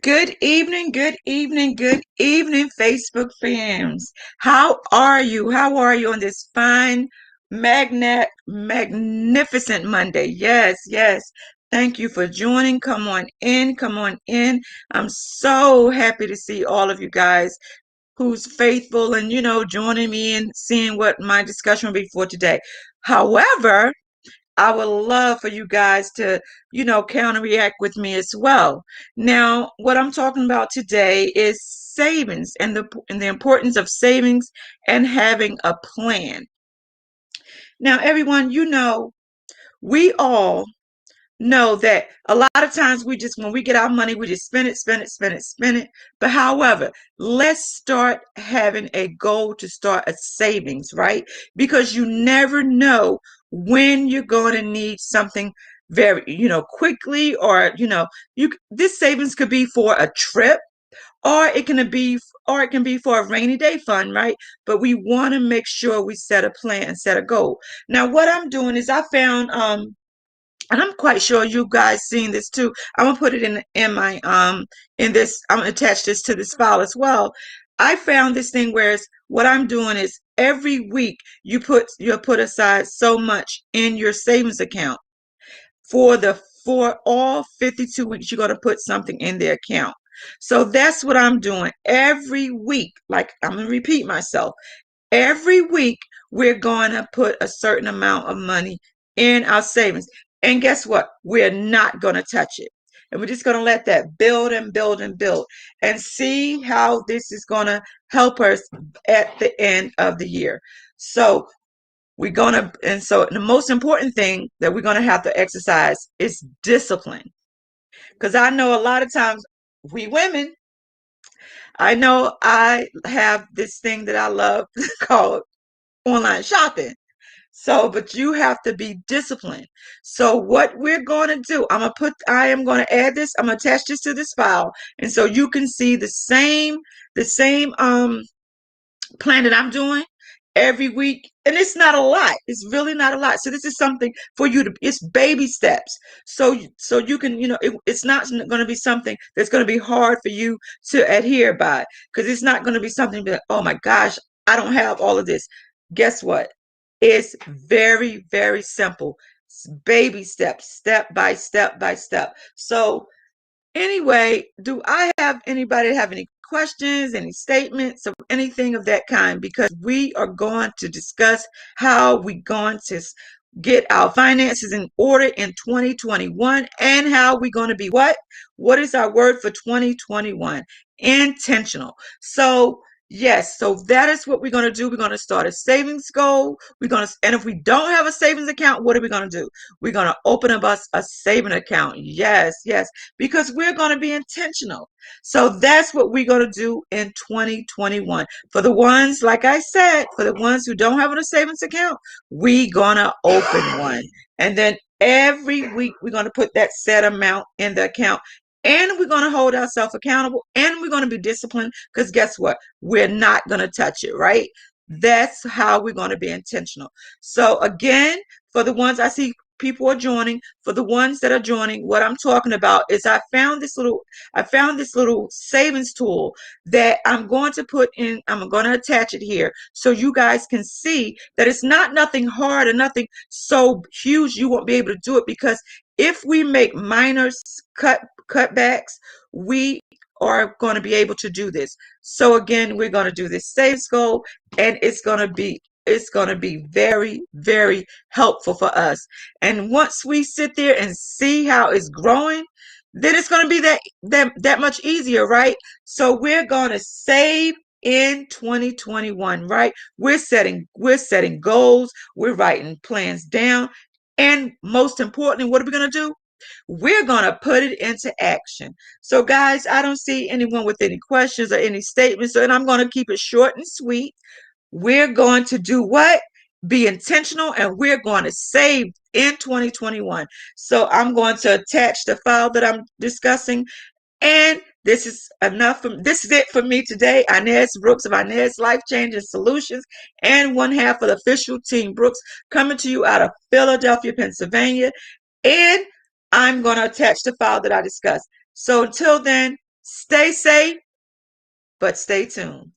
Good evening, good evening, Facebook fans. How are you? How are you on this fine, magnificent Monday? Yes, yes. Thank you for joining. Come on in, come on in. I'm so happy to see all of you guys who's faithful and, joining me and seeing what my discussion will be for today. However, I would love for you guys to, counter react with me as well. Now, what I'm talking about today is savings and the importance of savings and having a plan. Now, everyone, we all know that a lot of times when we get our money, we just spend it, spend it, spend it, spend it. But however, let's start having a goal to start a savings, right? Because you never know when you're going to need something very, quickly, or, this savings could be for a trip, or it can be for a rainy day fund, right? But we want to make sure we set a plan and set a goal. Now, what I'm doing is I found and I'm quite sure you guys seen this too. I'm gonna put it in my in this. I'm gonna attach this to this file as well. I found this thing where what I'm doing is every week you put aside so much in your savings account for all 52 weeks. You're gonna put something in the account. So that's what I'm doing every week. Like, I'm gonna repeat myself. Every week, we're going to put a certain amount of money in our savings. And guess what? We're not going to touch it. And we're just going to let that build and build and build and see how this is going to help us at the end of the year. So so the most important thing that we're going to have to exercise is discipline. Because I know a lot of times we women, I know I have this thing that I love called online shopping. So, but you have to be disciplined. So what we're going to do, I am going to add this, I'm going to attach this to this file. And so you can see the same plan that I'm doing every week. And it's not a lot. It's really not a lot. So this is something for you it's baby steps. So you can, it's not going to be something that's going to be hard for you to adhere by, because it's not going to be something that, oh my gosh, I don't have all of this. Guess what? It's very, very simple. It's baby steps, step by step by step. So anyway, do I have anybody have any questions, any statements, or anything of that kind? Because we are going to discuss how we're going to get our finances in order in 2021, and how we're going to be what? What is our word for 2021? Intentional. So yes, so that is what we're going to do. We're going to start a savings goal. And if we don't have a savings account, what are we going to do? We're going to open up us a saving account. Yes, yes, because we're going to be intentional. So that's what we're going to do in 2021. For the ones, like I said, for the ones who don't have a savings account, we're going to open one. And then every week, we're going to put that set amount in the account. And we're going to hold ourselves accountable, and we're going to be disciplined, because guess what? We're not going to touch it, right? That's how we're going to be intentional. So again, for the ones I see people are joining, for the ones that are joining, what I'm talking about is I found this little savings tool that I'm going to put in. I'm going to attach it here so you guys can see that it's not nothing hard and nothing so huge you won't be able to do it, because if we make minor cutbacks, we are going to be able to do this. So again, we're going to do this savings goal, and it's going to be very, very helpful for us. And once we sit there and see how it's growing, then it's going to be that much easier, right? So we're going to save in 2021, right? We're setting goals, we're writing plans down, and most importantly, what are we going to do? We're going to put it into action. So guys, I don't see anyone with any questions or any statements, and I'm going to keep it short and sweet. We're going to do what? Be intentional, and we're going to save in 2021. So I'm going to attach the file that I'm discussing, and this is it for me today. Inez Brooks of Inez Life Changing Solutions, and one half of the official team Brooks, coming to you out of Philadelphia, Pennsylvania. And I'm going to attach the file that I discussed. So until then, Stay safe, but stay tuned.